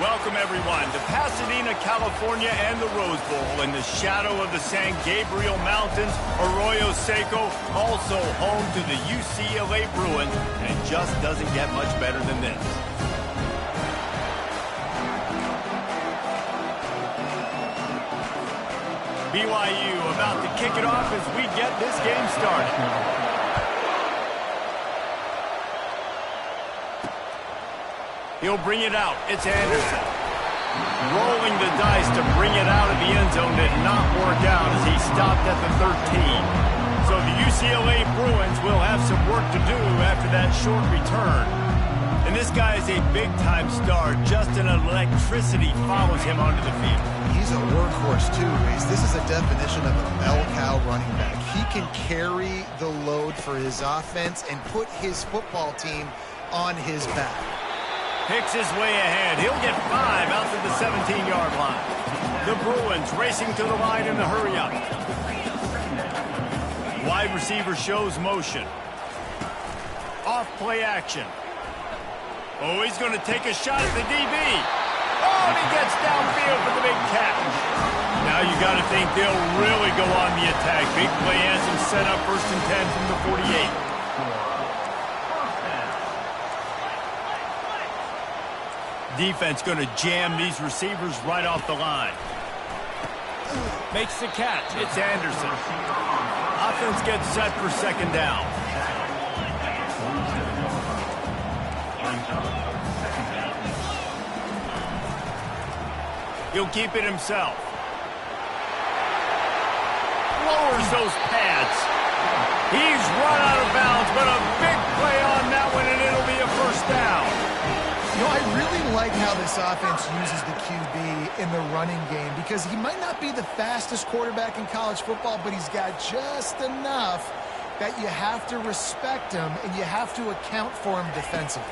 welcome everyone to Pasadena, California and the Rose Bowl in the shadow of the San Gabriel Mountains. Arroyo Seco, also home to the UCLA Bruins, and it just doesn't get much better than this. BYU about to kick it off as we get this game started. He'll bring it out. It's Anderson. Rolling the dice to bring it out of the end zone did not work out as he stopped at the 13. So the UCLA Bruins will have some work to do after that short return. And this guy is a big-time star. Just an electricity follows him onto the field. He's a workhorse too, Reese. This is a definition of a bell cow running back. He can carry the load for his offense and put his football team on his back. Picks his way ahead. He'll get 5 out to the 17-yard line. The Bruins racing to the line in the hurry-up. Wide receiver shows motion. Off play action. Oh, he's going to take a shot at the DB. Oh, and he gets downfield for the big catch. Now you got to think they'll really go on the attack. Big play anthem set up 1st and 10 from the 48. Defense going to jam these receivers right off the line. Makes the catch. It's Anderson. Offense gets set for 2nd down. He'll keep it himself. Lowers those pads. He's run out of bounds, but a big play on that one, and it'll be a 1st down. You know, I really like how this offense uses the QB in the running game because he might not be the fastest quarterback in college football, but he's got just enough that you have to respect him and you have to account for him defensively.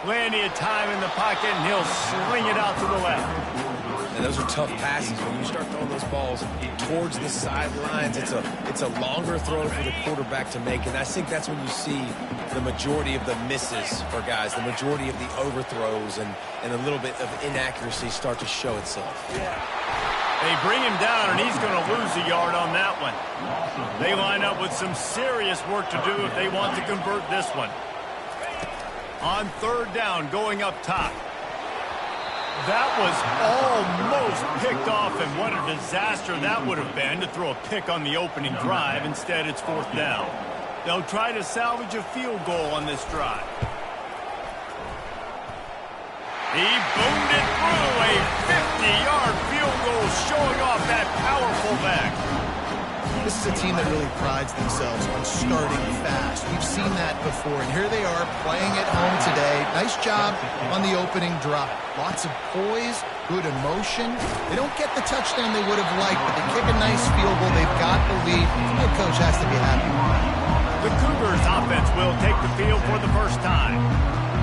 Plenty of time in the pocket, and he'll sling it out to the left. And those are tough passes. When you start throwing those balls towards the sidelines, it's a longer throw for the quarterback to make. And I think that's when you see the majority of the misses for guys, the majority of the overthrows and a little bit of inaccuracy start to show itself. They bring him down, and he's going to lose a yard on that one. They line up with some serious work to do if they want to convert this one. On 3rd down, going up top. That was almost picked off, and what a disaster that would have been to throw a pick on the opening drive. Instead, it's 4th down. They'll try to salvage a field goal on this drive. He boomed it through a 50-yard field goal, showing off that powerful back. This is a team that really prides themselves on starting fast. We've seen that before, and here they are playing at home today. Nice job on the opening drive. Lots of poise, good emotion. They don't get the touchdown they would have liked, but they kick a nice field goal. They've got the lead. The head coach has to be happy. The Cougars offense will take the field for the 1st time.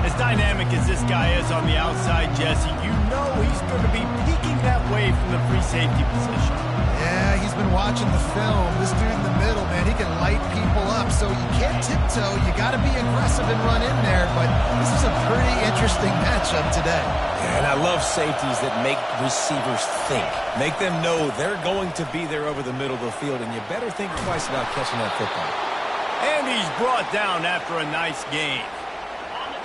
As dynamic as this guy is on the outside, Jesse, you know he's going to be peeking that way from the free safety position. Yeah, he's been watching the film. This dude in the middle, man, he can light people up. So you can't tiptoe. You got to be aggressive and run in there. But this is a pretty interesting matchup today. Yeah, and I love safeties that make receivers think. Make them know they're going to be there over the middle of the field, and you better think twice about catching that football. And he's brought down after a nice game.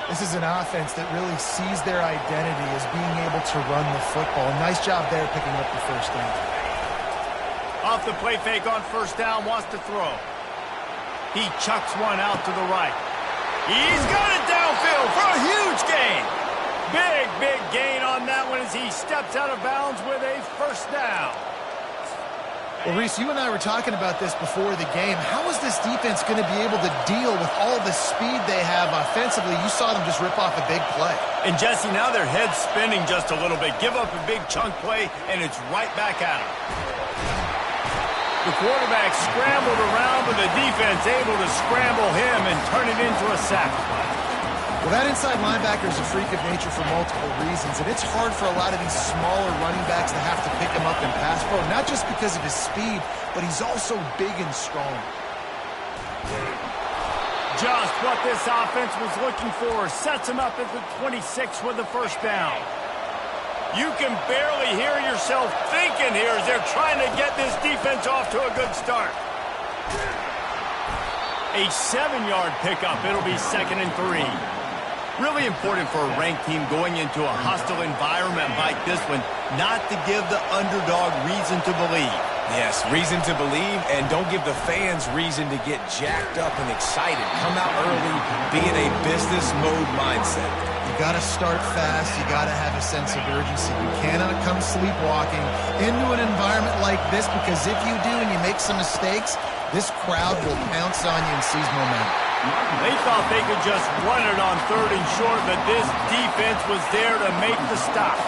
This is an offense that really sees their identity as being able to run the football. Nice job there picking up the 1st down. Off the play fake on 1st down, wants to throw. He chucks one out to the right. He's got it downfield for a huge gain. Big gain on that one as he steps out of bounds with a 1st down. Well, Reese, you and I were talking about this before the game. How is this defense going to be able to deal with all the speed they have offensively? You saw them just rip off a big play. And, Jesse, now their head's spinning just a little bit. Give up a big chunk play, and it's right back at them. The quarterback scrambled around, but the defense able to scramble him and turn it into a sack. Well, that inside linebacker is a freak of nature for multiple reasons, and it's hard for a lot of these smaller running backs to have to pick him up in pass pro, not just because of his speed, but he's also big and strong. Just what this offense was looking for. Sets him up at the 26 with the first down. You can barely hear yourself thinking here as they're trying to get this defense off to a good start. A 7-yard pickup. It'll be 2nd and 3. Really important for a ranked team going into a hostile environment like this one, not to give the underdog reason to believe. Yes, reason to believe, and don't give the fans reason to get jacked up and excited. Come out early, be in a business mode mindset. You got to start fast. You got to have a sense of urgency. You cannot come sleepwalking into an environment like this, because if you do and you make some mistakes, this crowd will pounce on you and seize momentum. They thought they could just run it on 3rd and short, but this defense was there to make the stop.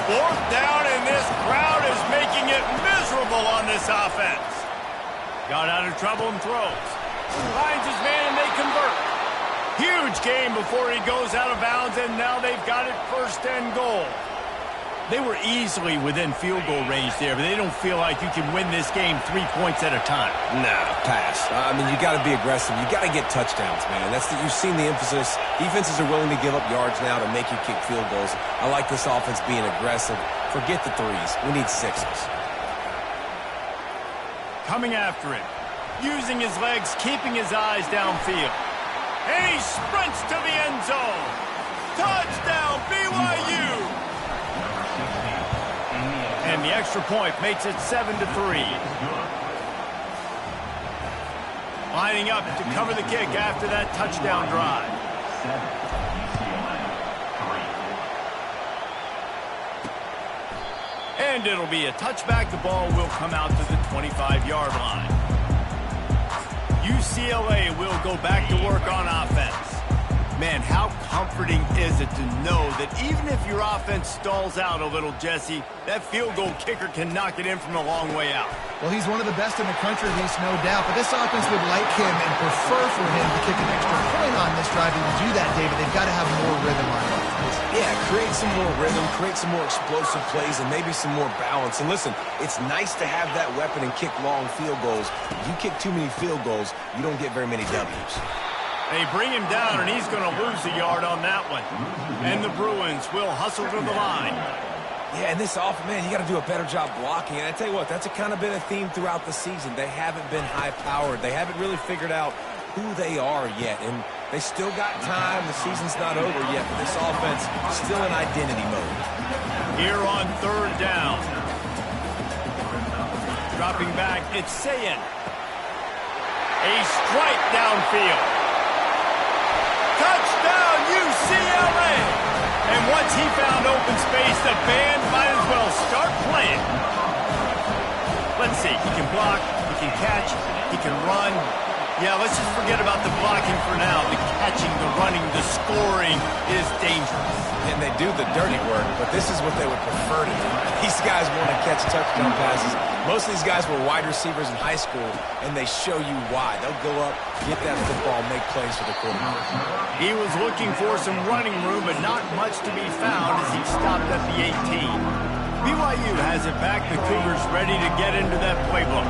4th down, and this crowd is making it miserable on this offense. Got out of trouble and throws. Finds his man, and they convert. Huge game before he goes out of bounds, and now they've got it 1st and goal. They were easily within field goal range there, but they don't feel like you can win this game 3 points at a time. Nah, pass. I mean, you got to be aggressive. You got to get touchdowns, man. You've seen the emphasis. Defenses are willing to give up yards now to make you kick field goals. I like this offense being aggressive. Forget the 3s. We need 6s. Coming after it. Using his legs, keeping his eyes downfield. And he sprints to the end zone. Touchdown, BYU! And the extra point makes it 7-3. Lining up to cover the kick after that touchdown drive. And it'll be a touchback. The ball will come out to the 25-yard line. UCLA will go back to work on offense. Man, how comforting is it to know that even if your offense stalls out a little, Jesse, that field goal kicker can knock it in from a long way out. Well, he's one of the best in the country, at least, no doubt. But this offense would like him and prefer for him to kick an extra point on this drive. And to do that, David, they've got to have more rhythm on offense. Yeah, create some more rhythm, create some more explosive plays, and maybe some more balance. And listen, it's nice to have that weapon and kick long field goals. If you kick too many field goals, you don't get very many W's. They bring him down, and he's going to lose a yard on that one. And the Bruins will hustle to the line. Yeah, and this offense, man, you got to do a better job blocking. And I tell you what, that's kind of been a theme throughout the season. They haven't been high-powered. They haven't really figured out who they are yet. And they still got time. The season's not over yet, but this offense is still in identity mode. Here on 3rd down. Dropping back, it's Sayin. A strike downfield. Touchdown, UCLA! And once he found open space, the band might as well start playing. Let's see, he can block, he can catch, he can run. Yeah, let's just forget about the blocking for now. The catching, the running, the scoring is dangerous. And they do the dirty work, but this is what they would prefer to do. These guys want to catch touchdown passes. Most of these guys were wide receivers in high school, and they show you why. They'll go up, get that football, make plays for the quarterback. He was looking for some running room, but not much to be found as he stopped at the 18. BYU has it back. The Cougars ready to get into that playbook.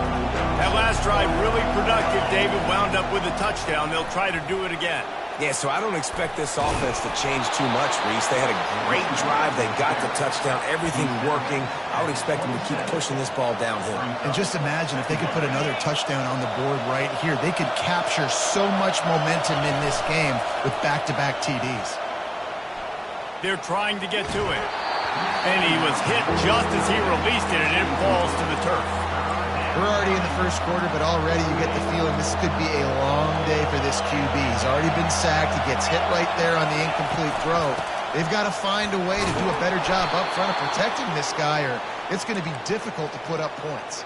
That last drive really productive. David wound up with a touchdown. They'll try to do it again. Yeah, so I don't expect this offense to change too much, Reese. They had a great drive. They got the touchdown. Everything working. I would expect them to keep pushing this ball downhill. And just imagine if they could put another touchdown on the board right here. They could capture so much momentum in this game with back-to-back TDs. They're trying to get to it. And he was hit just as he released it, and it falls to the turf. We're already in the first quarter, but already you get the feeling this could be a long day for this QB. He's already been sacked. He gets hit right there on the incomplete throw. They've got to find a way to do a better job up front of protecting this guy, or it's going to be difficult to put up points.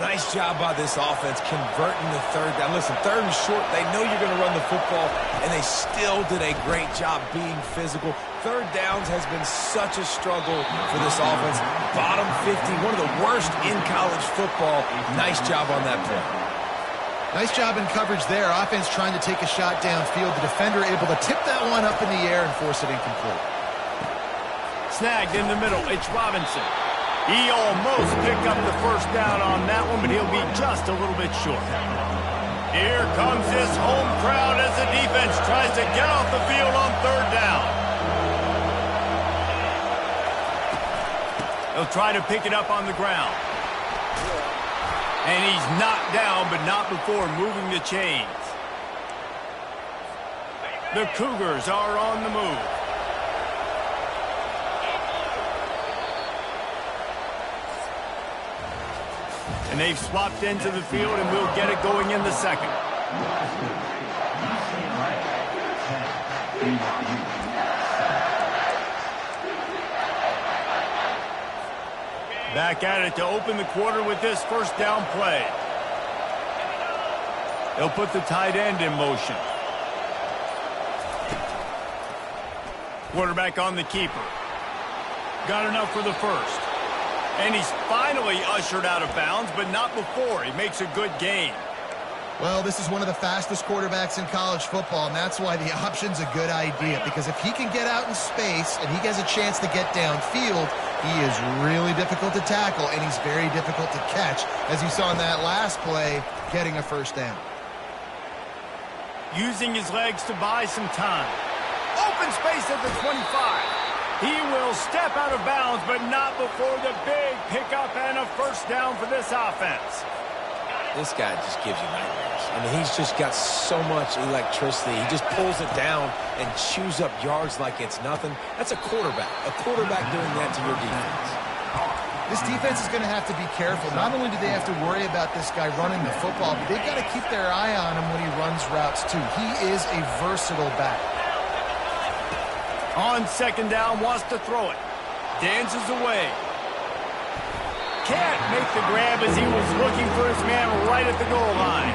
Nice job by this offense converting the 3rd down. Listen, 3rd and short, they know you're going to run the football, and they still did a great job being physical. 3rd downs has been such a struggle for this offense. Bottom 50, one of the worst in college football. Nice job on that play. Nice job in coverage there. Offense trying to take a shot downfield. The defender able to tip that one up in the air and force it incomplete. Snagged in the middle. It's Robinson. He almost picked up the first down on that one, but he'll be just a little bit short. Here comes this home crowd as the defense tries to get off the field on third down. They'll try to pick it up on the ground. And he's knocked down, but not before moving the chains. The Cougars are on the move. And they've swapped into the field, and we'll get it going in the second. Back at it to open the quarter with this first down play. They'll put the tight end in motion. Quarterback on the keeper. Got enough for the first. And he's finally ushered out of bounds, but not before. He makes a good gain. Well, this is one of the fastest quarterbacks in college football, and that's why the option's a good idea. Because if he can get out in space and he has a chance to get downfield, he is really difficult to tackle, and he's very difficult to catch, as you saw in that last play, getting a first down. Using his legs to buy some time. Open space at the 25. He will step out of bounds, but not before the big pickup and a first down for this offense. This guy just gives you nightmares. I mean, he's just got so much electricity. He just pulls it down and chews up yards like it's nothing. That's a quarterback. A quarterback doing that to your defense. This defense is going to have to be careful. Not only do they have to worry about this guy running the football, but they've got to keep their eye on him when he runs routes, too. He is a versatile back. On second down, wants to throw it. Dances away. Can't make the grab as he was looking for his man right at the goal line.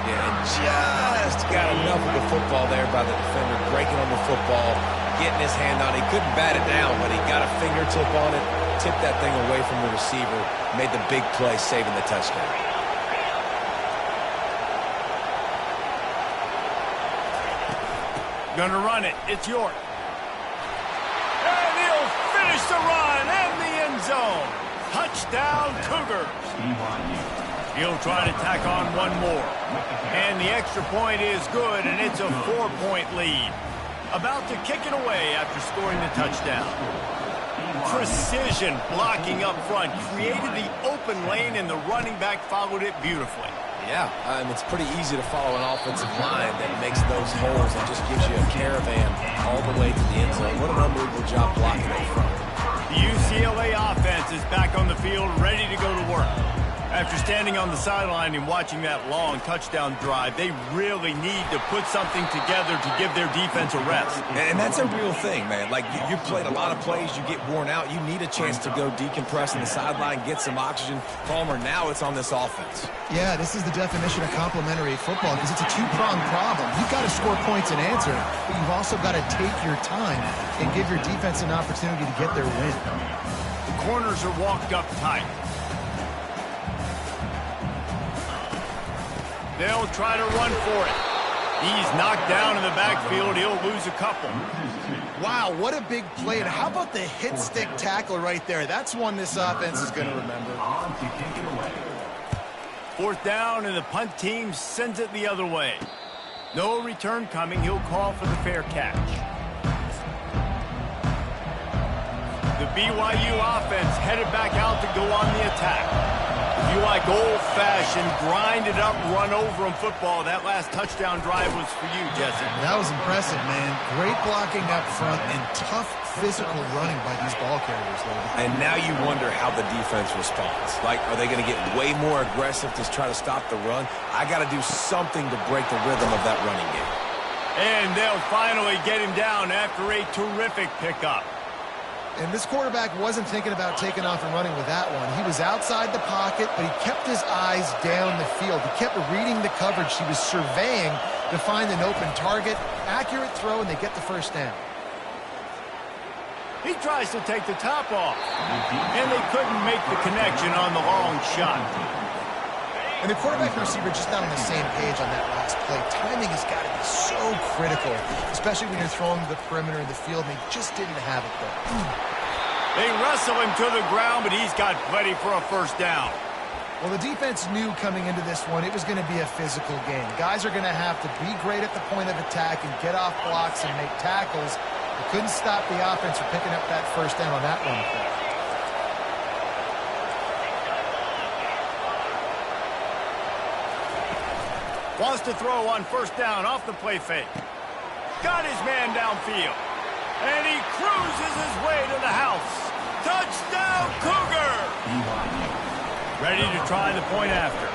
Yeah, and just got enough of the football there by the defender, breaking on the football, getting his hand on it. He couldn't bat it down, but he got a fingertip on it, tipped that thing away from the receiver, made the big play, saving the touchdown. Gonna run it. It's York. And he'll finish the run and the end zone. Touchdown, Cougars. He'll try to tack on one more. And the extra point is good, and it's a 4-point lead. About to kick it away after scoring the touchdown. Precision blocking up front. Created the open lane, and the running back followed it beautifully. Yeah, it's pretty easy to follow an offensive line that makes those holes and just gives you a caravan all the way to the end zone. What an unbelievable job blocking up front. The UCLA offense is back on the field, ready to go to work. After standing on the sideline and watching that long touchdown drive, they really need to put something together to give their defense a rest. And that's a real thing, man. Like, you played a lot of plays, you get worn out. You need a chance to go decompress on the sideline, get some oxygen. Palmer, now it's on this offense. Yeah, this is the definition of complementary football because it's a two-pronged problem. You've got to score points and answer, but you've also got to take your time and give your defense an opportunity to get their win. The corners are walked up tight. They'll try to run for it. He's knocked down in the backfield. He'll lose a couple. Wow, what a big play. And how about the hit stick tackle right there? That's one this offense is going to remember. Fourth down, and the punt team sends it the other way. No return coming. He'll call for the fair catch. The BYU offense headed back out to go on the attack. If you like old-fashioned, grind-it-up, run-over-'em football, that last touchdown drive was for you, Jesse. That was impressive, man. Great blocking up front and tough physical running by these ball carriers, though. And now you wonder how the defense responds. Like, are they going to get way more aggressive to try to stop the run? I got to do something to break the rhythm of that running game. And they'll finally get him down after a terrific pickup. And this quarterback wasn't thinking about taking off and running with that one. He was outside the pocket, but he kept his eyes down the field. He kept reading the coverage. He was surveying to find an open target. Accurate throw, and they get the first down. He tries to take the top off, and they couldn't make the connection on the long shot. And the quarterback and receiver just not on the same page on that last play. Timing has got to be so critical, especially when you're throwing to the perimeter of the field, and he just didn't have it there. They wrestle him to the ground, but he's got plenty for a first down. Well, the defense knew coming into this one it was going to be a physical game. Guys are going to have to be great at the point of attack and get off blocks and make tackles. They couldn't stop the offense from picking up that first down on that one play. Wants to throw on first down off the play fake. Got his man downfield. And he cruises his way to the house. Touchdown, Cougar! Ready to try the point after.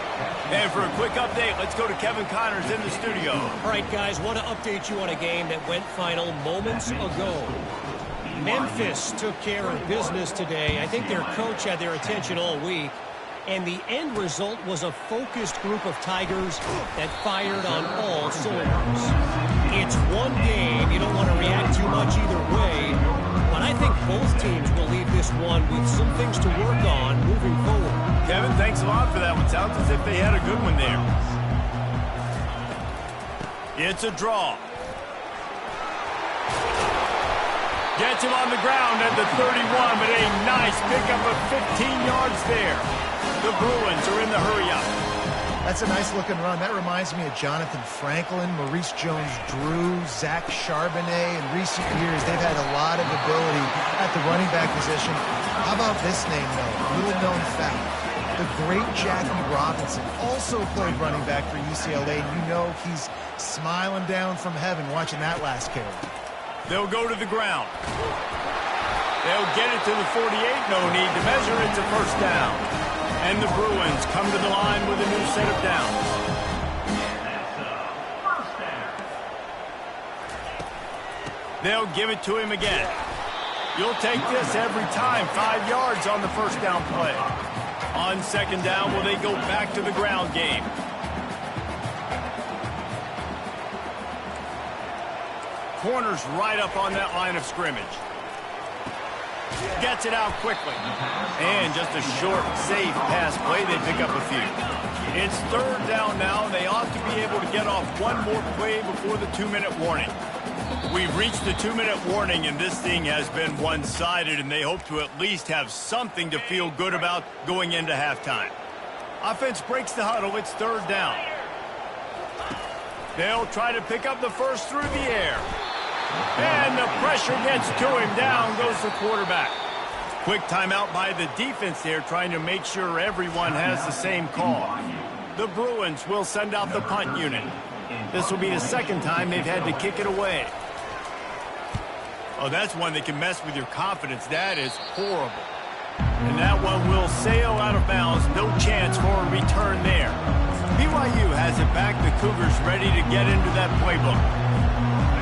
And for a quick update, let's go to Kevin Connors in the studio. All right, guys, want to update you on a game that went final moments ago. Memphis took care of business today. I think their coach had their attention all week. And the end result was a focused group of Tigers that fired on all cylinders. It's one game. You don't want to react too much either way. But I think both teams will leave this one with some things to work on moving forward. Kevin, thanks a lot for that one. Sounds as if they had a good one there. It's a draw. Gets him on the ground at the 31, but a nice pickup of 15 yards there. The Bruins are in the hurry-up. That's a nice-looking run. That reminds me of Jonathan Franklin, Maurice Jones-Drew, Zach Charbonnet. In recent years, they've had a lot of ability at the running back position. How about this name, though? Little-known fact. The great Jackie Robinson also played running back for UCLA, and you know he's smiling down from heaven watching that last carry. They'll go to the ground. They'll get it to the 48. No need to measure. It's a first down. And the Bruins come to the line with a new set of downs. They'll give it to him again. You'll take this every time. 5 yards on the first down play. On second down, will they go back to the ground game? Corners right up on that line of scrimmage. Gets it out quickly. And just a short, safe pass play. They pick up a few. It's third down now. They ought to be able to get off one more play before the 2-minute warning. We've reached the 2-minute warning, and this thing has been one-sided, and they hope to at least have something to feel good about going into halftime. Offense breaks the huddle. It's third down. They'll try to pick up the first through the air. And the pressure gets to him. Down goes the quarterback. Quick timeout by the defense there, trying to make sure everyone has the same call. The Bruins will send out the punt unit. This will be the second time they've had to kick it away. Oh, that's one that can mess with your confidence. That is horrible. And that one will sail out of bounds. No chance for a return there. BYU has it back. The Cougars ready to get into that playbook.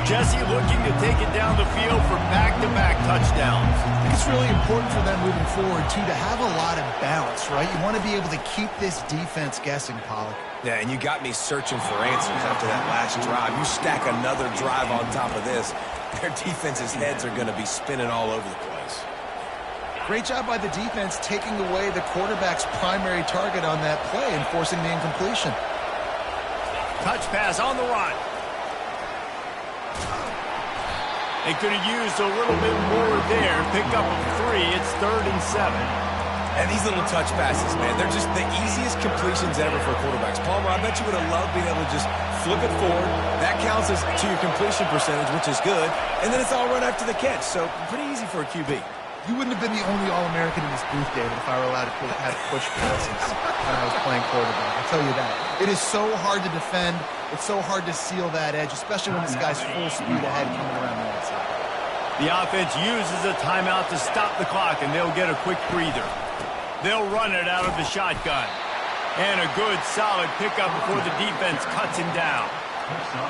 Jesse looking to take it down the field for back-to-back touchdowns. I think it's really important for them moving forward, too, to have a lot of balance, right? You want to be able to keep this defense guessing, Pollock. Yeah, and you got me searching for answers after that last drive. You stack another drive on top of this, their defense's heads are going to be spinning all over the place. Great job by the defense taking away the quarterback's primary target on that play and forcing the incompletion. Touch pass on the run. They could have used a little bit more there. Pick up a 3. It's 3rd and 7. And these little touch passes, man, they're just the easiest completions ever for quarterbacks. Palmer, I bet you would have loved being able to just flip it forward. That counts as to your completion percentage, which is good. And then it's all run after the catch. So pretty easy for a QB. You wouldn't have been the only All-American in this booth, David, if I were allowed to have push passes when I was playing quarterback. I'll tell you that. It is so hard to defend. It's so hard to seal that edge, especially when this guy's full speed ahead coming around the outside. The offense uses a timeout to stop the clock, and they'll get a quick breather. They'll run it out of the shotgun. And a good, solid pickup before the defense cuts him down.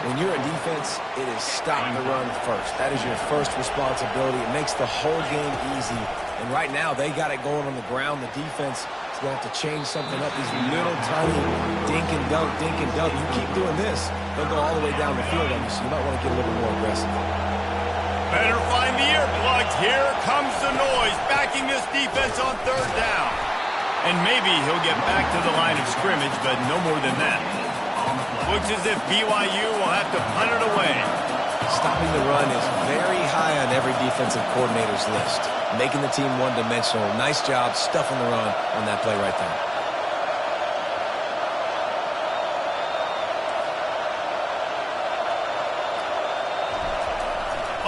When you're a defense, it is stop the run first. That is your first responsibility. It makes the whole game easy. And right now, they got it going on the ground. The defense is going to have to change something up. These little tiny dink and dunk, dink and dunk. You keep doing this, they'll go all the way down the field on you, so you might want to get a little more aggressive. Better find the earplugs. Here comes the noise, backing this defense on third down. And maybe he'll get back to the line of scrimmage, but no more than that. Looks as if BYU will have to punt it away. Stopping the run is very high on every defensive coordinator's list. Making the team one-dimensional. Nice job stuffing the run on that play right there.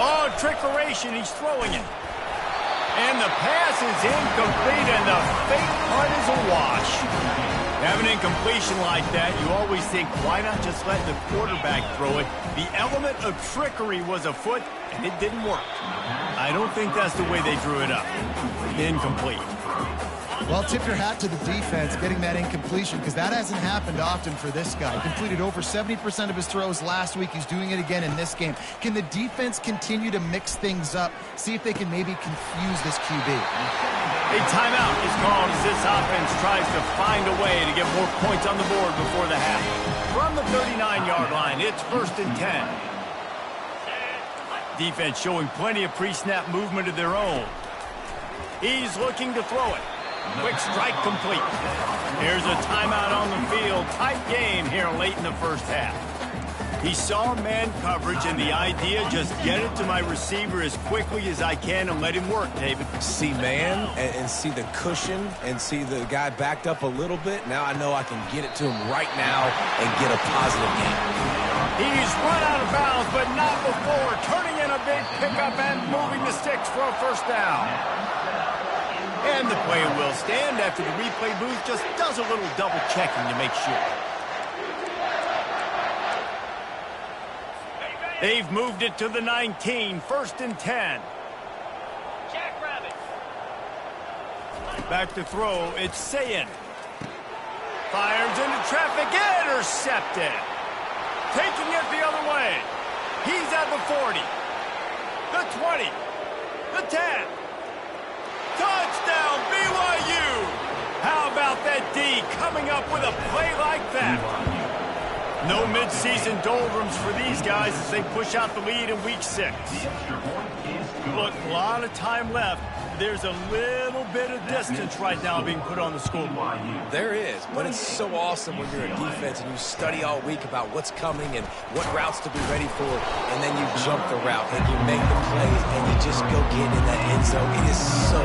Oh, trickeration. He's throwing it. And the pass is incomplete, and the fake punt is a wash. Have an incompletion like that, you always think, why not just let the quarterback throw it? The element of trickery was afoot, and it didn't work. I don't think that's the way they drew it up. Incomplete. Well, tip your hat to the defense getting that incompletion, because that hasn't happened often for this guy. He completed over 70% of his throws last week. He's doing it again in this game. Can the defense continue to mix things up? See if they can maybe confuse this QB. A timeout is called as this offense tries to find a way to get more points on the board before the half. From the 39-yard line, it's 1st and 10. Defense showing plenty of pre-snap movement of their own. He's looking to throw it. Quick strike complete. Here's a timeout on the field. Tight game here late in the first half. He saw man coverage, and the idea, just get it to my receiver as quickly as I can and let him work, David. See man and see the cushion and see the guy backed up a little bit. Now I know I can get it to him right now and get a positive gain. He's run out of bounds, but not before. Turning in a big pickup and moving the sticks for a first down. And the play will stand after the replay booth just does a little double checking to make sure. They've moved it to the 19, 1st and 10. Back to throw, it's Sayin. Fires into traffic, intercepted. Taking it the other way. He's at the 40, the 20, the 10. Touchdown, BYU! How about that D coming up with a play like that? No midseason doldrums for these guys as they push out the lead in Week 6. Look, a lot of time left. There's a little bit of distance right now being put on the scoreboard. There is, but it's so awesome when you're a defense and you study all week about what's coming and what routes to be ready for, and then you jump the route and you make the plays and you just go get in that end zone. It is so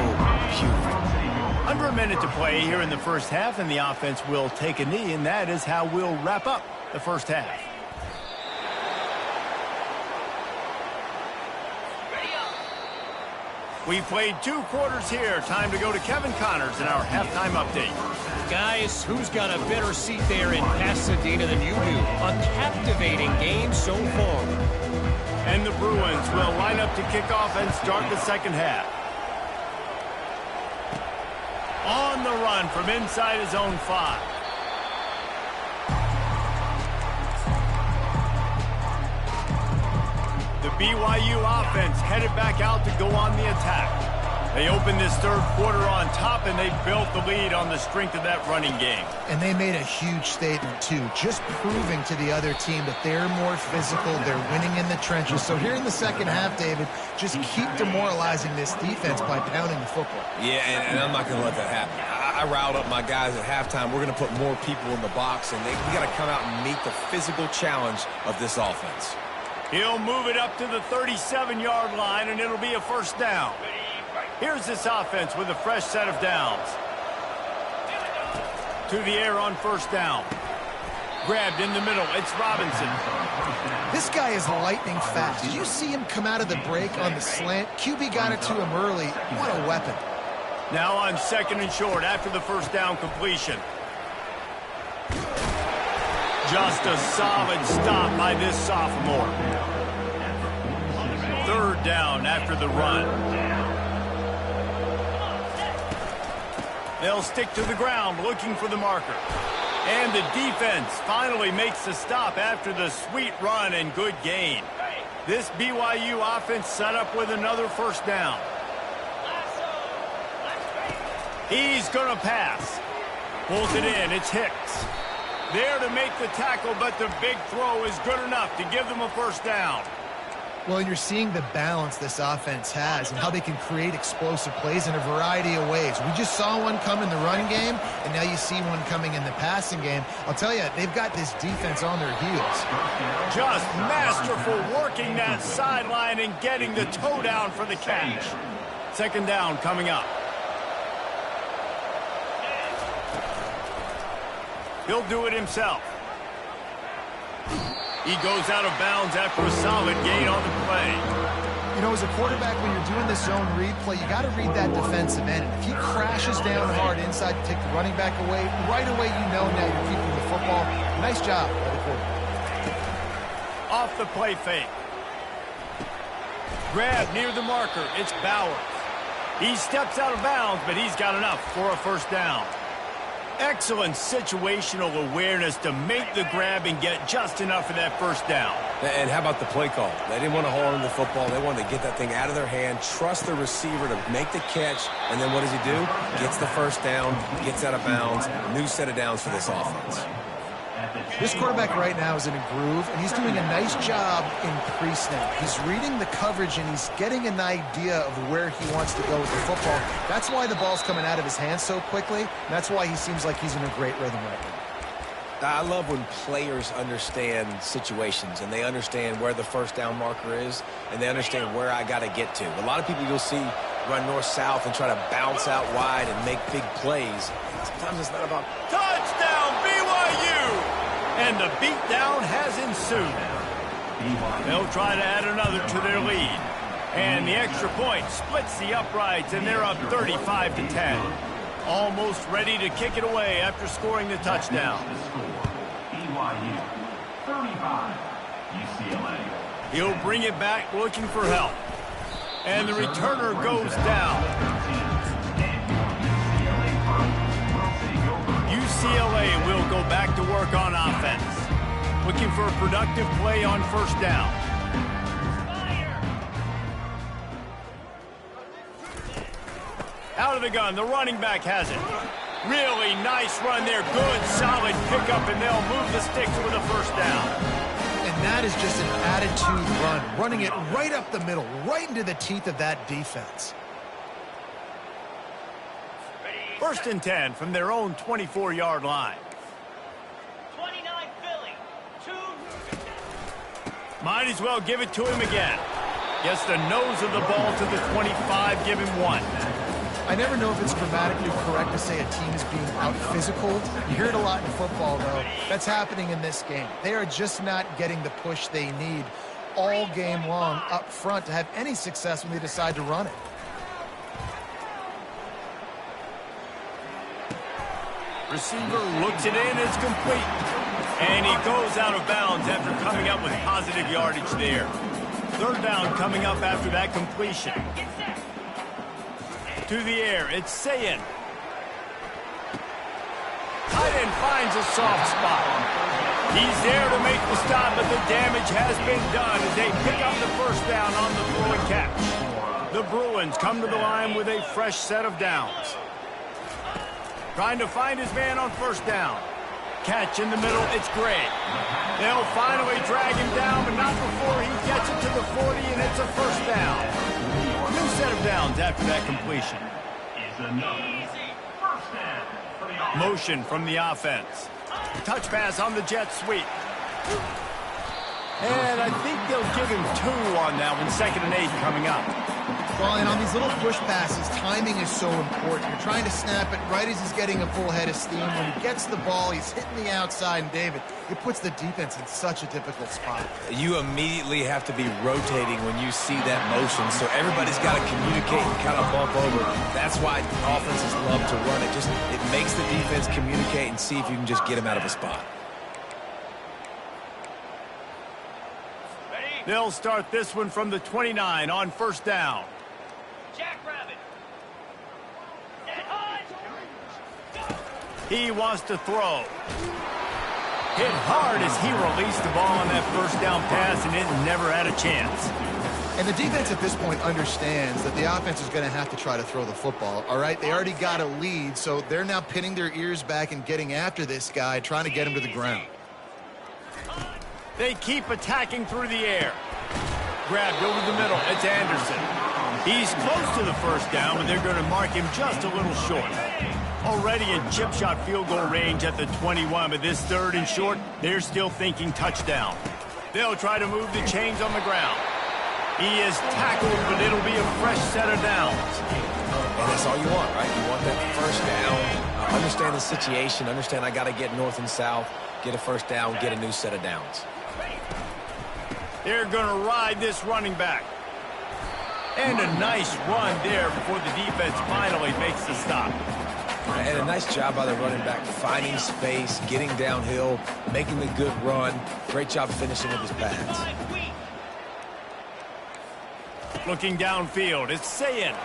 beautiful. Under a minute to play here in the first half, and the offense will take a knee, and that is how we'll wrap up the first half. We played 2 quarters here. Time to go to Kevin Connors in our halftime update. Guys, who's got a better seat there in Pasadena than you do? A captivating game so far. And the Bruins will line up to kick off and start the second half. On the run from inside his own 5. The BYU offense headed back out to go on the attack. They opened this third quarter on top, and they built the lead on the strength of that running game. And they made a huge statement, too, just proving to the other team that they're more physical, they're winning in the trenches. So here in the second half, David, just keep demoralizing this defense by pounding the football. Yeah, and I'm not going to let that happen. I riled up my guys at halftime. We're going to put more people in the box, and we got to come out and meet the physical challenge of this offense. He'll move it up to the 37-yard line, and it'll be a first down. Here's this offense with a fresh set of downs. To the air on first down. Grabbed in the middle. It's Robinson. This guy is lightning fast. Did you see him come out of the break on the slant? QB got it to him early. What a weapon. Now on 2nd and short after the first down completion. Just a solid stop by this sophomore. 3rd down after the run. They'll stick to the ground looking for the marker. And the defense finally makes the stop after the sweet run and good gain. This BYU offense set up with another first down. He's going to pass. Pulls it in. It's Hicks. There to make the tackle, but the big throw is good enough to give them a first down. Well, and you're seeing the balance this offense has and how they can create explosive plays in a variety of ways. We just saw one come in the run game, and now you see one coming in the passing game. I'll tell you, they've got this defense on their heels. Just masterful working that sideline and getting the toe down for the catch. Second down coming up. He'll do it himself. He goes out of bounds after a solid gain on the play. You know, as a quarterback, when you're doing this zone read play, you got to read that defensive end. If he crashes down hard inside to take the running back away, right away you know now you're keeping the football. Nice job by the quarterback. Off the play fake. Grab near the marker. It's Bowers. He steps out of bounds, but he's got enough for a first down. Excellent situational awareness to make the grab and get just enough for that first down. And how about the play call? They didn't want to hold on to the football. They wanted to get that thing out of their hand, trust the receiver to make the catch, and then what does he do? Gets the first down, gets out of bounds. New set of downs for this offense. This quarterback right now is in a groove, and he's doing a nice job in pre-snap. He's reading the coverage, and he's getting an idea of where he wants to go with the football. That's why the ball's coming out of his hands so quickly. That's why he seems like he's in a great rhythm right now. I love when players understand situations, and they understand where the first down marker is, and they understand where I got to get to. A lot of people you'll see run north-south and try to bounce out wide and make big plays. Sometimes it's not about... Touchdown, BYU! And the beatdown has ensued. They'll try to add another to their lead. And the extra point splits the uprights, and they're up 35-10. Almost ready to kick it away after scoring the touchdown. BYU 35, UCLA. He'll bring it back looking for help. And the returner goes down. UCLA will go back to work on offense. Looking for a productive play on first down. Out of the gun, the running back has it. Really nice run there. Good, solid pickup, and they'll move the sticks with a first down. And that is just an attitude run, running it right up the middle, right into the teeth of that defense. First and 10 from their own 24-yard line. 29 Philly. 2. Might as well give it to him again. Gets the nose of the ball to the 25, give him 1. I never know if it's grammatically correct to say a team is being out-physicaled. You hear it a lot in football, though. That's happening in this game. They are just not getting the push they need all game long up front to have any success when they decide to run it. Receiver looks it in, it's complete. And he goes out of bounds after coming up with positive yardage there. Third down coming up after that completion. To the air, it's Sayin. Tight end finds a soft spot. He's there to make the stop, but the damage has been done as they pick up the first down on the throw and catch. The Bruins come to the line with a fresh set of downs. Trying to find his man on first down. Catch in the middle, it's Gray. They'll finally drag him down, but not before he gets it to the 40, and it's a first down. New set of downs after that completion. Motion from the offense. Touch pass on the jet sweep. And I think they'll give him 2 on that one. 2nd and 8 coming up. Well, and on these little push passes, timing is so important. You're trying to snap it right as he's getting a full head of steam. When he gets the ball, he's hitting the outside, and David, it puts the defense in such a difficult spot. You immediately have to be rotating when you see that motion, so everybody's got to communicate and kind of bump over. That's why offenses love to run it. It makes the defense communicate and see if you can just get him out of a spot. They'll start this one from the 29 on first down. Jackrabbit. He wants to throw. Hit hard as he released the ball on that first down pass, and it never had a chance. And the defense at this point understands that the offense is going to have to try to throw the football, all right? They already got a lead, so they're now pinning their ears back and getting after this guy, trying to get him to the ground. They keep attacking through the air. grabbed over the middle. It's Anderson. He's close to the first down, but they're going to mark him just a little short. Already in chip shot field goal range at the 21, but this third and short, they're still thinking touchdown. They'll try to move the chains on the ground. He is tackled, but it'll be a fresh set of downs. And that's all you want, right? You want that first down. Understand the situation. Understand I got to get north and south, get a first down, get a new set of downs. They're going to ride this running back. And a nice run there before the defense finally makes the stop. And a nice job by the running back, finding space, getting downhill, making the good run. Great job finishing with his pads. Looking downfield, it's Sayin.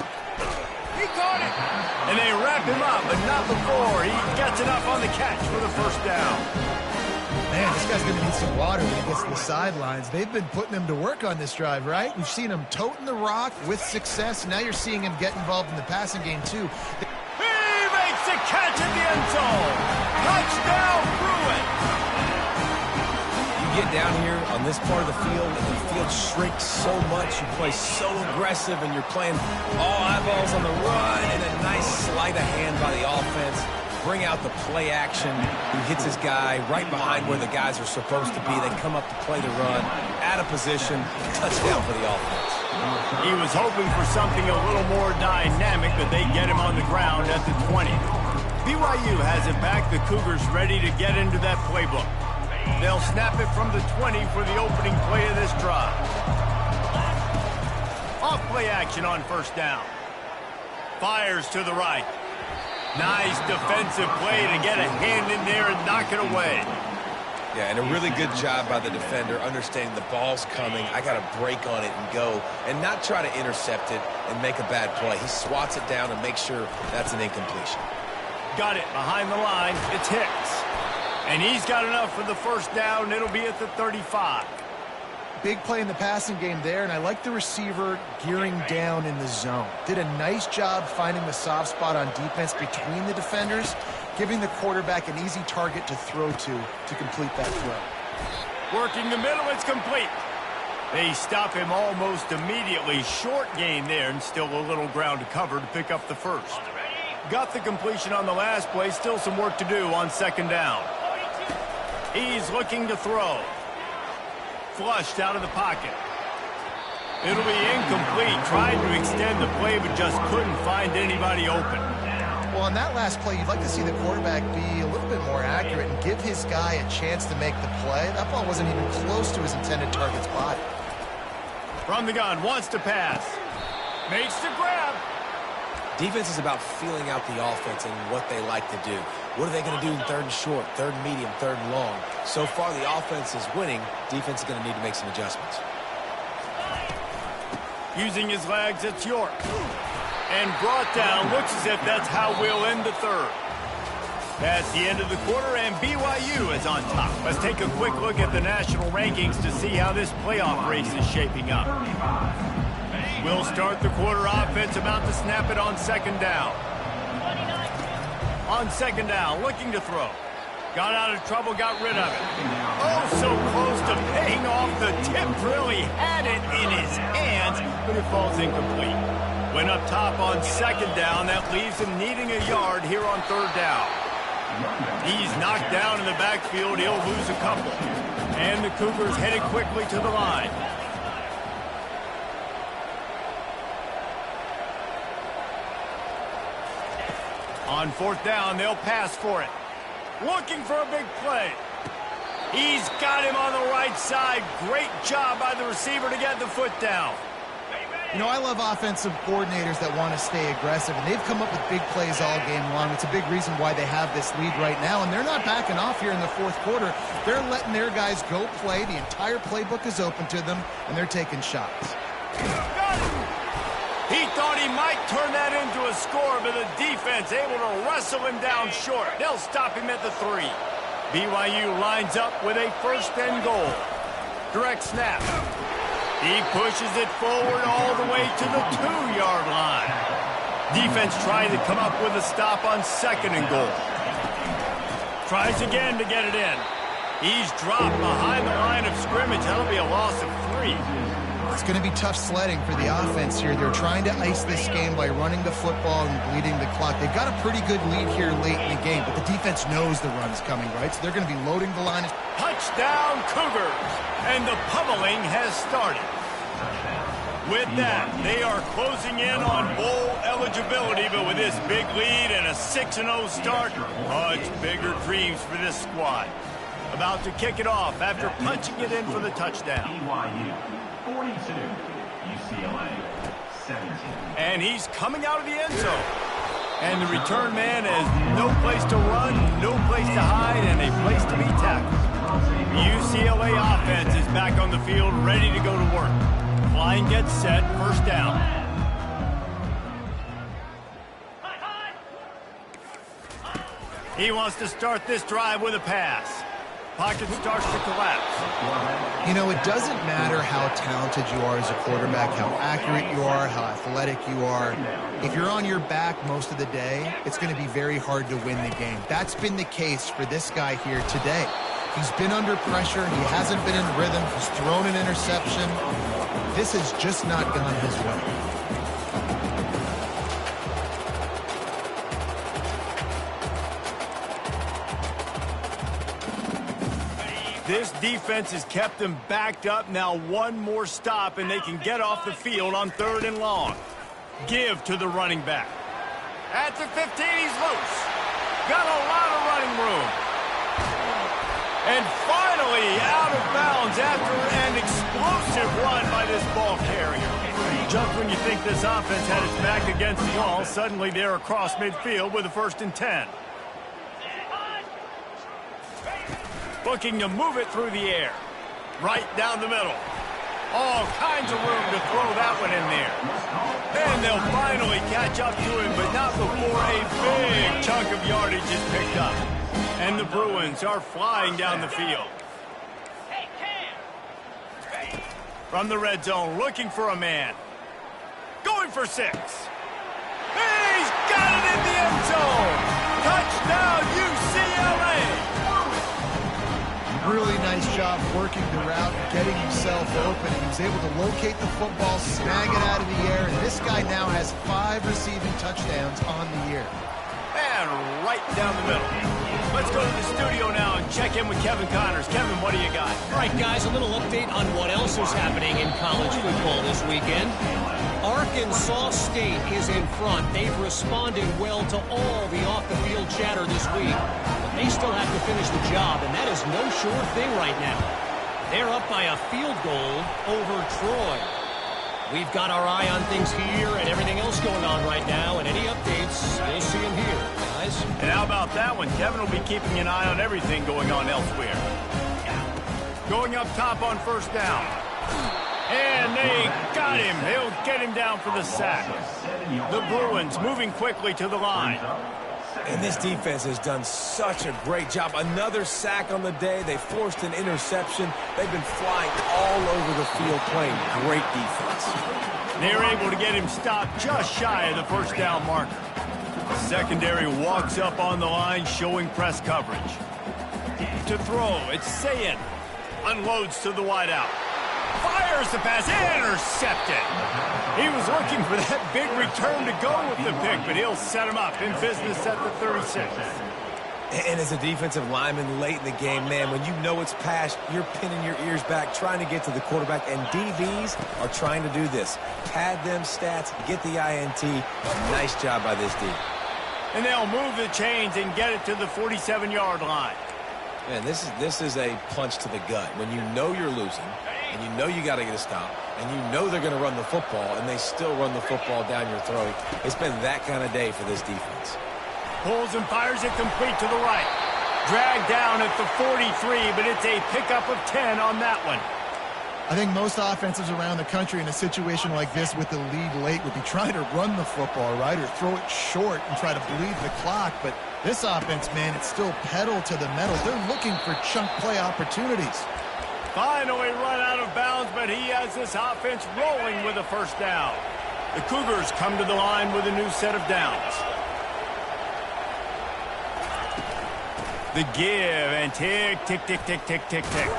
He caught it. And they wrap him up, but not before he gets enough on the catch for the first down. Man, this guy's going to need some water when he gets to the sidelines. They've been putting him to work on this drive, right? We've seen him toting the rock with success. Now you're seeing him get involved in the passing game, too. He makes the catch at the end zone. Touchdown, Bruin. You get down here on this part of the field, and the field shrinks so much. You play so aggressive, and you're playing all eyeballs on the run, and a nice sleight of hand by the offense. Bring out the play action. He hits his guy right behind where the guys are supposed to be. They come up to play the run, out of position, touchdown for the offense. He was hoping for something a little more dynamic, but they get him on the ground at the 20. BYU has it back. The Cougars ready to get into that playbook. They'll snap it from the 20 for the opening play of this drive. Off play action on first down. Fires to the right. Nice defensive play to get a hand in there and knock it away. Yeah, and a really good job by the defender, understanding the ball's coming. I got to break on it and go, and not try to intercept it and make a bad play. He swats it down and makes sure that's an incompletion. Got it behind the line. It's Hicks. And he's got enough for the first down. It'll be at the 35. Big play in the passing game there, and I like the receiver gearing down in the zone. Did a nice job finding the soft spot on defense between the defenders, giving the quarterback an easy target to throw to complete that throw. Working the middle, it's complete. They stop him almost immediately. Short gain there, and still a little ground to cover to pick up the first. Got the completion on the last play. Still some work to do on second down. He's looking to throw. Flushed out of the pocket. It'll be incomplete. Tried to extend the play, but just couldn't find anybody open. Well, on that last play, you'd like to see the quarterback be a little bit more accurate and give his guy a chance to make the play. That ball wasn't even close to his intended target's body. From the gun, wants to pass. Makes the grab. Defense is about feeling out the offense and what they like to do. What are they going to do in third and short, third and medium, third and long? So far, the offense is winning. Defense is going to need to make some adjustments. Using his legs, it's York. And brought down. Looks as if that's how we'll end the third. That's the end of the quarter, and BYU is on top. Let's take a quick look at the national rankings to see how this playoff race is shaping up. We'll start the quarter offense, about to snap it on second down. On second down, looking to throw. Got out of trouble, got rid of it. Oh, so close to paying off. The tip really had it in his hands, but it falls incomplete. Went up top on second down. That leaves him needing a yard here on third down. He's knocked down in the backfield. He'll lose a couple. And the Cougars headed quickly to the line. On fourth down, they'll pass for it. Looking for a big play. He's got him on the right side. Great job by the receiver to get the foot down. You know, I love offensive coordinators that want to stay aggressive, and they've come up with big plays all game long. It's a big reason why they have this lead right now, and they're not backing off here in the fourth quarter. They're letting their guys go play. The entire playbook is open to them, and they're taking shots. He thought he might turn that into a score, but the defense able to wrestle him down short. They'll stop him at the 3. BYU lines up with a first and goal. Direct snap. He pushes it forward all the way to the 2-yard line. Defense trying to come up with a stop on second and goal. Tries again to get it in. He's dropped behind the line of scrimmage. That'll be a loss of 3. It's going to be tough sledding for the offense here. They're trying to ice this game by running the football and bleeding the clock. They've got a pretty good lead here late in the game, but the defense knows the run's coming, right? So they're going to be loading the line. Touchdown, Cougars! And the pummeling has started. With that, they are closing in on bowl eligibility, but with this big lead and a 6-0 start, much bigger dreams for this squad. About to kick it off after punching it in for the touchdown. BYU 42, UCLA 17. And he's coming out of the end zone. And the return man has no place to run, no place to hide, and a place to be tackled. The UCLA offense is back on the field, ready to go to work. Line gets set, first down. He wants to start this drive with a pass. Pocket starts to collapse. You know, it doesn't matter how talented you are as a quarterback, how accurate you are, how athletic you are. If you're on your back most of the day, it's going to be very hard to win the game. That's been the case for this guy here today. He's been under pressure. He hasn't been in rhythm. He's thrown an interception. This has just not gone his way. This defense has kept them backed up. Now one more stop, and they can get off the field on 3rd and long. Give to the running back. At the 15, he's loose. Got a lot of running room. And finally out of bounds after an explosive run by this ball carrier. Just when you think this offense had its back against the wall, suddenly they're across midfield with a 1st and 10. Looking to move it through the air. Right down the middle. All kinds of room to throw that one in there. And they'll finally catch up to him, but not before a big chunk of yardage is picked up. And the Bruins are flying down the field. From the red zone, looking for a man. Going for 6. He's got it in the end zone. Touchdown, UCLA. Really nice job working the route and getting himself open. He was able to locate the football, snag it out of the air, and this guy now has 5 receiving touchdowns on the year. And right down the middle. Let's go to the studio now and check in with Kevin Connors. Kevin, what do you got? All right, guys, a little update on what else is happening in college football this weekend. Arkansas State is in front. They've responded well to all the off-the-field chatter this week. But they still have to finish the job, and that is no sure thing right now. They're up by a field goal over Troy. We've got our eye on things here and everything else going on right now, and any updates, you'll see them here, guys. And how about that one? Kevin will be keeping an eye on everything going on elsewhere. Going up top on 1st down. And they got him. They'll get him down for the sack. The Bruins moving quickly to the line. And this defense has done such a great job. Another sack on the day. They forced an interception. They've been flying all over the field playing great defense. They're able to get him stopped just shy of the 1st down marker. The secondary walks up on the line showing press coverage. To throw, it's Sayin. Unloads to the wideout. Fires the pass, intercepted. He was looking for that big return to go with the pick, but he'll set him up in business at the 36. And as a defensive lineman late in the game, man, when you know it's past, you're pinning your ears back, trying to get to the quarterback, and DBs are trying to do this. Pad them stats, get the INT. Nice job by this D. And they'll move the chains and get it to the 47-yard line. Man, this is a punch to the gut. When you know you're losing, and you know you got to get a stop, and you know they're going to run the football, and they still run the football down your throat. It's been that kind of day for this defense. Pulls and fires it complete to the right. Dragged down at the 43, but it's a pickup of 10 on that one. I think most offenses around the country in a situation like this with the lead late would be trying to run the football, right, or throw it short and try to bleed the clock. But this offense, man, it's still pedal to the metal. They're looking for chunk play opportunities. Finally run out of bounds, but he has this offense rolling with a 1st down. The Cougars come to the line with a new set of downs. The give and tick, tick, tick, tick, tick, tick, tick.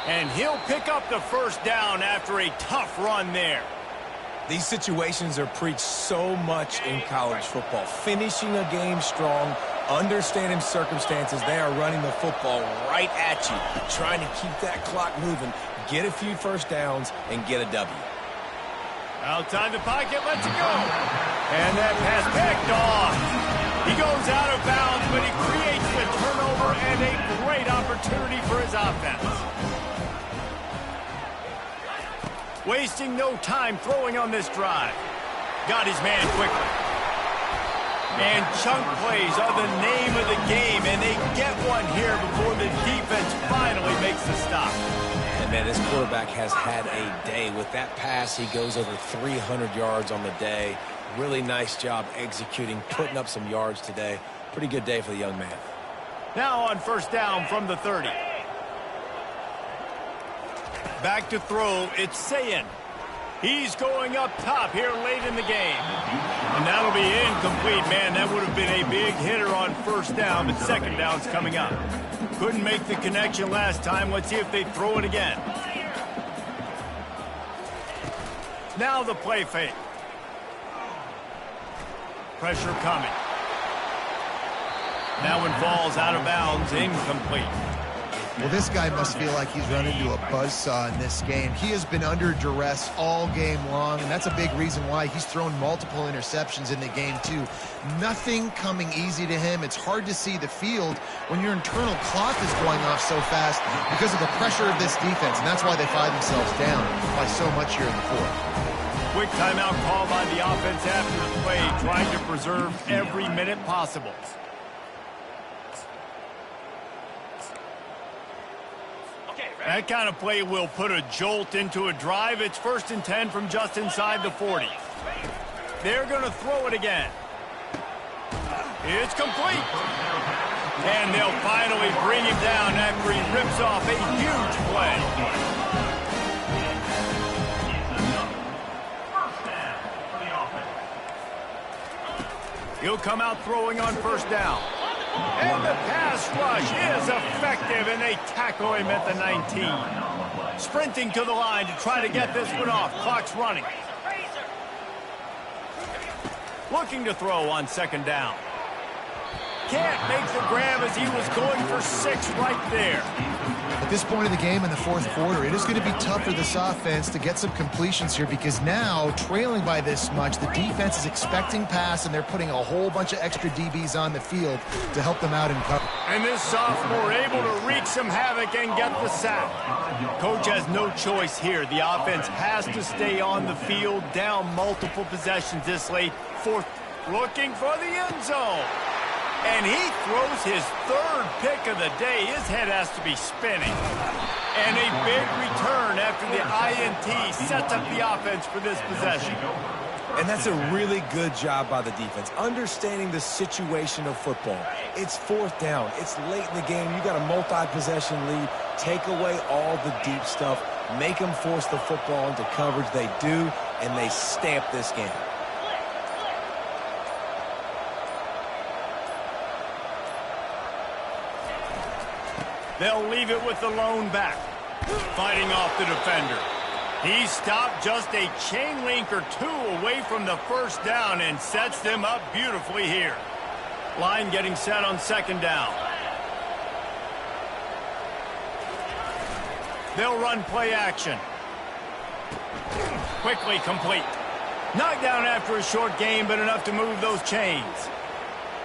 And he'll pick up the first down after a tough run there. These situations are preached so much in college football. Finishing a game strong, understanding circumstances. They are running the football right at you, trying to keep that clock moving, get a few first downs, and get a W. Outside the pocket, lets it go. And that pass picked off. He goes out of bounds, but he creates the turnover and a great opportunity for his offense. Wasting no time throwing on this drive. Got his man quickly. And chunk plays are the name of the game, and they get one here before the defense finally makes the stop. And, man, this quarterback has had a day. With that pass, he goes over 300 yards on the day. Really nice job executing, putting up some yards today. Pretty good day for the young man. Now on first down from the 30. Back to throw, it's Sayin. He's going up top here late in the game. And that'll be incomplete, man. That would have been a big hitter on first down, but second down's coming up. Couldn't make the connection last time. Let's see if they throw it again. Now the play fake. Pressure coming. That one falls out of bounds, incomplete. Well, this guy must feel like he's run into a buzzsaw in this game. He has been under duress all game long, and that's a big reason why he's thrown multiple interceptions in the game, too. Nothing coming easy to him. It's hard to see the field when your internal clock is going off so fast because of the pressure of this defense, and that's why they find themselves down by so much here in the fourth. Quick timeout call by the offense after the play, trying to preserve every minute possible. That kind of play will put a jolt into a drive. It's 1st and 10 from just inside the 40. They're going to throw it again. It's complete. And they'll finally bring him down after he rips off a huge play. He'll come out throwing on first down. And the pass rush is effective, and they tackle him at the 19. Sprinting to the line to try to get this one off. Clock's running. Looking to throw on second down. Can't make the grab as he was going for 6 right there. At this point of the game in the fourth quarter, it is going to be tough for this offense to get some completions here because now, trailing by this much, the defense is expecting pass, and they're putting a whole bunch of extra DBs on the field to help them out in cover. And this sophomore able to wreak some havoc and get the sack. Coach has no choice here. The offense has to stay on the field, down multiple possessions this late. Fourth, looking for the end zone. And he throws his 3rd pick of the day. His head has to be spinning. And a big return after the INT sets up the offense for this possession. And that's a really good job by the defense, understanding the situation of football. It's 4th down. It's late in the game. You got a multi-possession lead. Take away all the deep stuff. Make them force the football into coverage. They do, and they stamp this game. They'll leave it with the lone back. Fighting off the defender. He stopped just a chain link or 2 away from the first down and sets them up beautifully here. Line getting set on second down. They'll run play action. Quickly complete. Knocked down after a short game, but enough to move those chains.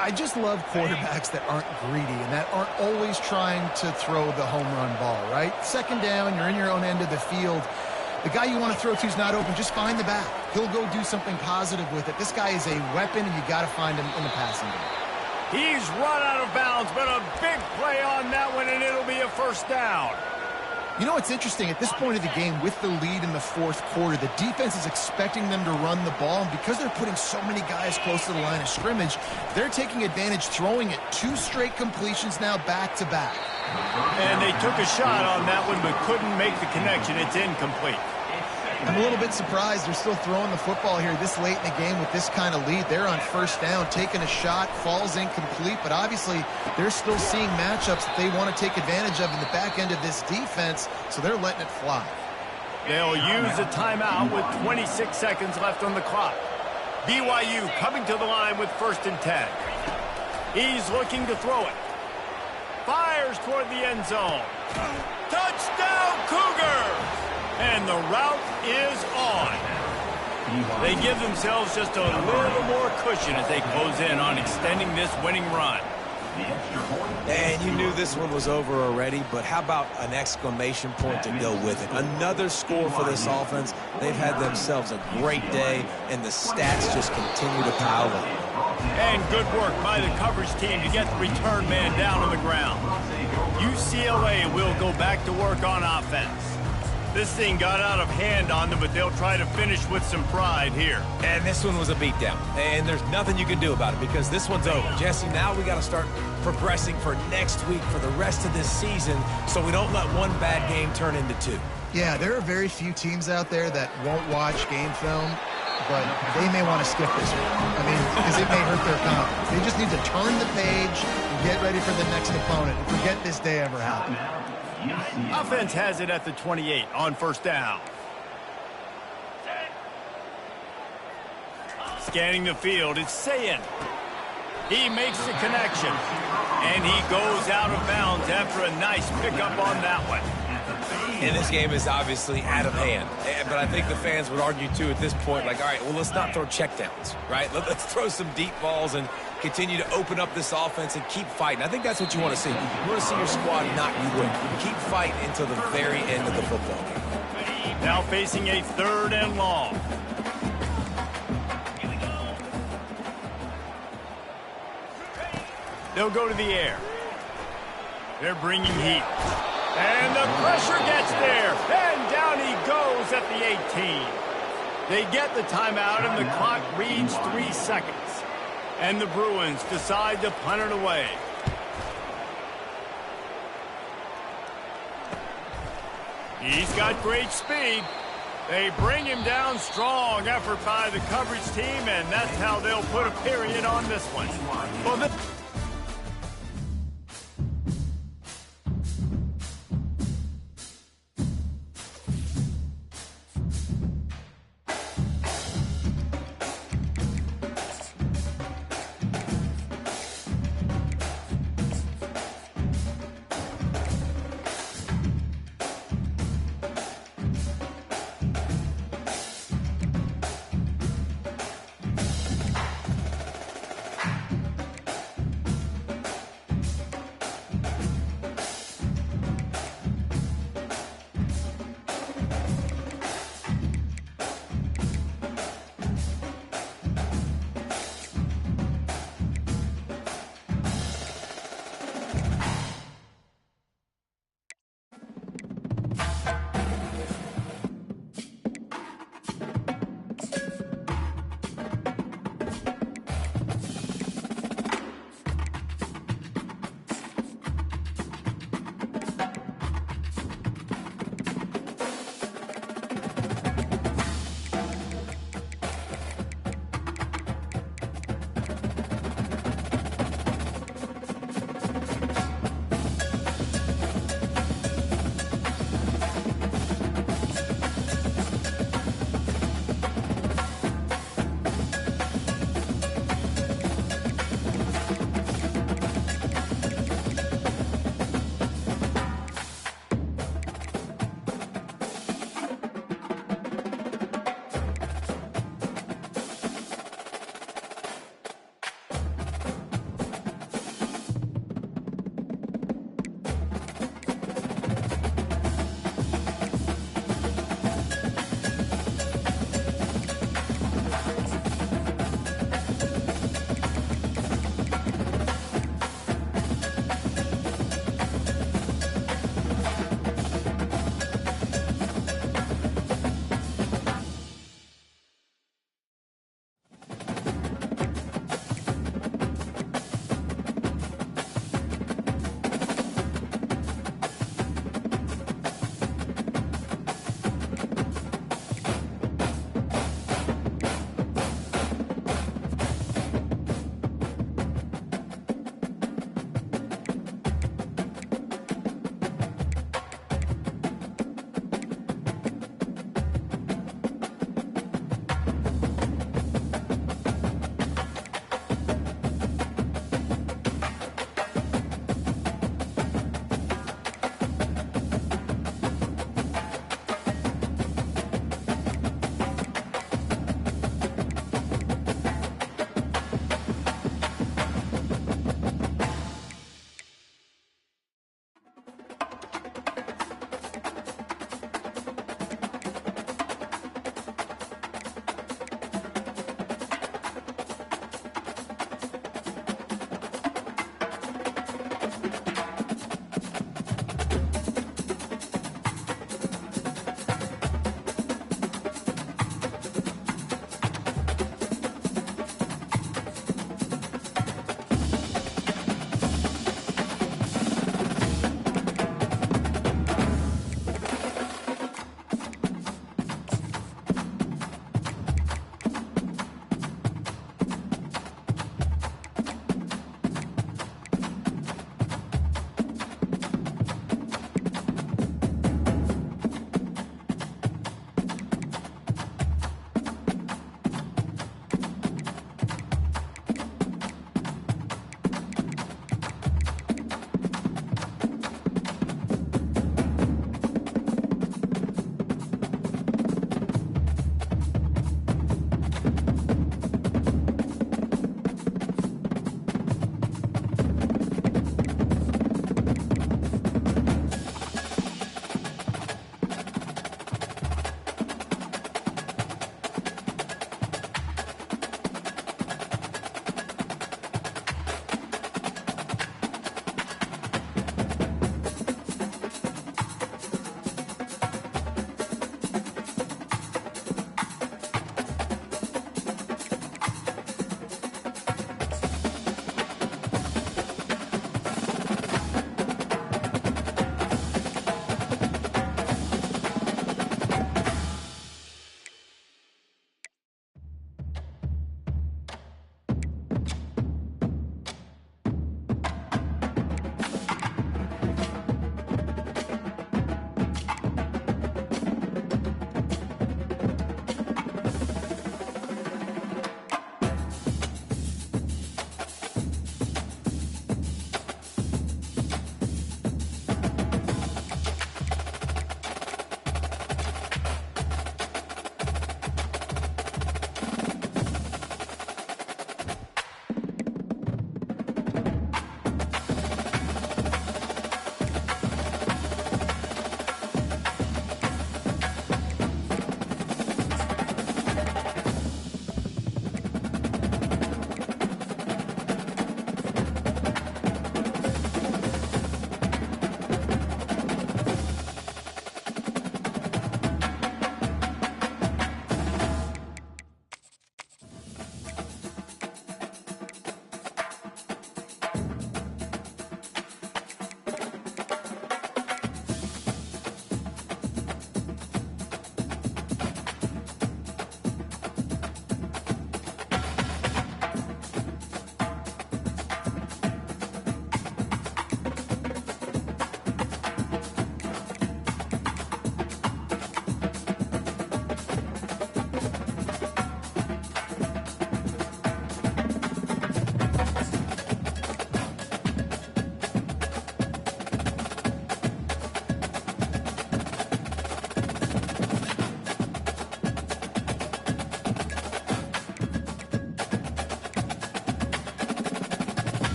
I just love quarterbacks that aren't greedy and that aren't always trying to throw the home run ball, right? Second down, you're in your own end of the field. The guy you want to throw to is not open. Just find the back. He'll go do something positive with it. This guy is a weapon, and you got to find him in the passing game. He's run out of bounds, but a big play on that one, and it'll be a first down. You know, it's interesting. At this point of the game, with the lead in the fourth quarter, the defense is expecting them to run the ball. And because they're putting so many guys close to the line of scrimmage, they're taking advantage, throwing it 2 straight completions now back-to-back. And they took a shot on that one, but couldn't make the connection. It's incomplete. I'm a little bit surprised they're still throwing the football here this late in the game with this kind of lead. They're on first down, taking a shot, falls incomplete, but obviously they're still seeing matchups that they want to take advantage of in the back end of this defense, so they're letting it fly. They'll use a timeout with 26 seconds left on the clock. BYU coming to the line with 1st and 10. He's looking to throw it. Fires toward the end zone. Touchdown, Cougars! And the route is on. They give themselves just a little more cushion as they close in on extending this winning run. And you knew this one was over already, but how about an exclamation point to go with it? Another score for this offense. They've had themselves a great day, and the stats just continue to pile up. And good work by the coverage team to get the return man down on the ground. UCLA will go back to work on offense. This thing got out of hand on them, but they'll try to finish with some pride here. And this one was a beatdown, and there's nothing you can do about it because this one's over. Jesse, now we got to start progressing for next week for the rest of this season so we don't let one bad game turn into two. Yeah, there are very few teams out there that won't watch game film, but they may want to skip this one. I mean, because it may hurt their confidence. They just need to turn the page and get ready for the next opponent and forget this day ever happened. Offense has it at the 28 on 1st down. Scanning the field, it's Sayin. He makes the connection, and he goes out of bounds after a nice pickup on that one. And this game is obviously out of hand. But I think the fans would argue, too, at this point, like, all right, well, let's not throw checkdowns, right? Let's throw some deep balls and continue to open up this offense and keep fighting. I think that's what you want to see. You want to see your squad not quit. Keep fighting until the very end of the football game. Now facing a 3rd and long. They'll go to the air. They're bringing heat. And the pressure gets there. And down he goes at the 18. They get the timeout, and the clock reads 3 seconds. And the Bruins decide to punt it away. He's got great speed. They bring him down. Strong effort by the coverage team, and that's how they'll put a period on this one. Well,